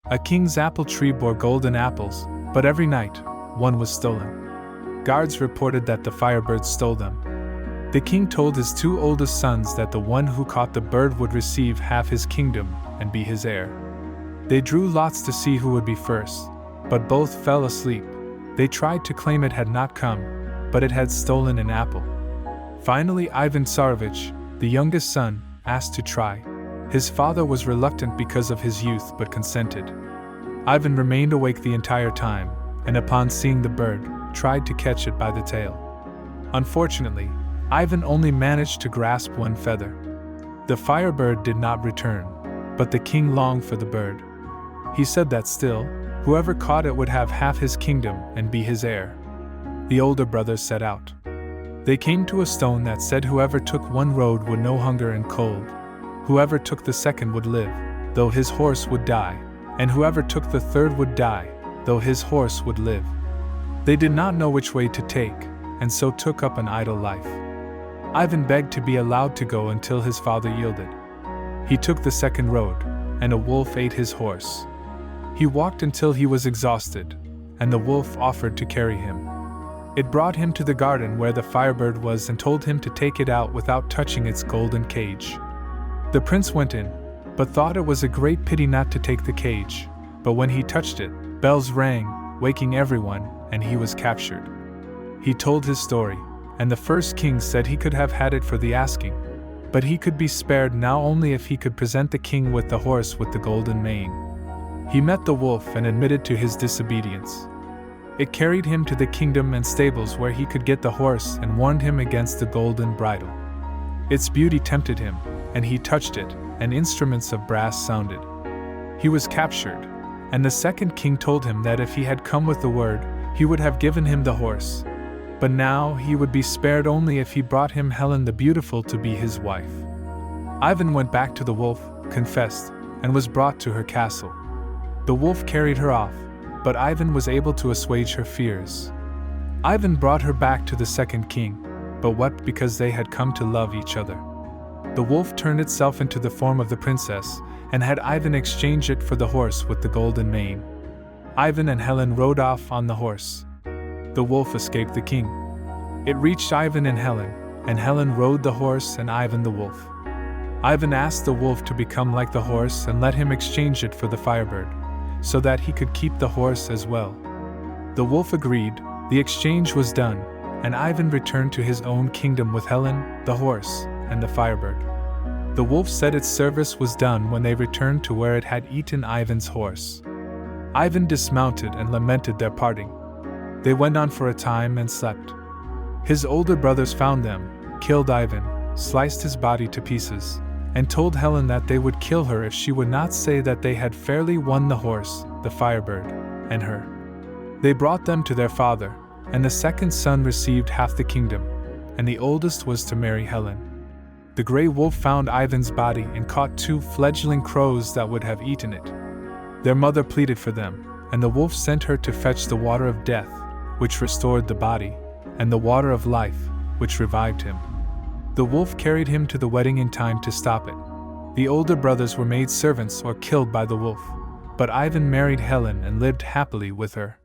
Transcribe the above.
A king's apple tree bore golden apples, but every night, one was stolen. Guards reported that the Firebird stole them. The king told his two oldest sons that the one who caught the bird would receive half his kingdom and be his heir. They drew lots to see who would be first, but both fell asleep. They tried to claim it had not come, but it had stolen an apple. Finally, Ivan Tsarevich, the youngest son, asked to try. His father was reluctant because of his youth but consented. Ivan remained awake the entire time, and upon seeing the bird, tried to catch it by the tail. Unfortunately, Ivan only managed to grasp one feather. The Firebird did not return, but the king longed for the bird. He said that still, whoever caught it would have half his kingdom and be his heir. The older brothers set out. They came to a stone that said whoever took one road would know hunger and cold. Whoever took the second would live, though his horse would die, and whoever took the third would die, though his horse would live. They did not know which way to take, and so took up an idle life. Ivan begged to be allowed to go until his father yielded. He took the second road, and a wolf ate his horse. He walked until he was exhausted, and the wolf offered to carry him. It brought him to the garden where the Firebird was and told him to take it out without touching its golden cage. The prince went in, but thought it was a great pity not to take the cage. But when he touched it, bells rang, waking everyone, and he was captured. He told his story, and the first king said he could have had it for the asking, but he could be spared now only if he could present the king with the horse with the golden mane. He met the wolf and admitted to his disobedience. It carried him to the kingdom and stables where he could get the horse and warned him against the golden bridle. Its beauty tempted him, and he touched it, and instruments of brass sounded. He was captured, and the second king told him that if he had come with the word, he would have given him the horse. But now he would be spared only if he brought him Helen the Beautiful to be his wife. Ivan went back to the wolf, confessed, and was brought to her castle. The wolf carried her off, but Ivan was able to assuage her fears. Ivan brought her back to the second king, but wept because they had come to love each other. The wolf turned itself into the form of the princess, and had Ivan exchange it for the horse with the golden mane. Ivan and Helen rode off on the horse. The wolf escaped the king. It reached Ivan and Helen rode the horse and Ivan the wolf. Ivan asked the wolf to become like the horse and let him exchange it for the Firebird, so that he could keep the horse as well. The wolf agreed, the exchange was done, and Ivan returned to his own kingdom with Helen, the horse, and the Firebird. The wolf said its service was done when they returned to where it had eaten Ivan's horse. Ivan dismounted and lamented their parting. They went on for a time and slept. His older brothers found them, killed Ivan, sliced his body to pieces, and told Helen that they would kill her if she would not say that they had fairly won the horse, the Firebird, and her. They brought them to their father, and the second son received half the kingdom, and the oldest was to marry Helen. The gray wolf found Ivan's body and caught 2 fledgling crows that would have eaten it. Their mother pleaded for them, and the wolf sent her to fetch the water of death, which restored the body, and the water of life, which revived him. The wolf carried him to the wedding in time to stop it. The older brothers were made servants or killed by the wolf, but Ivan married Helen and lived happily with her.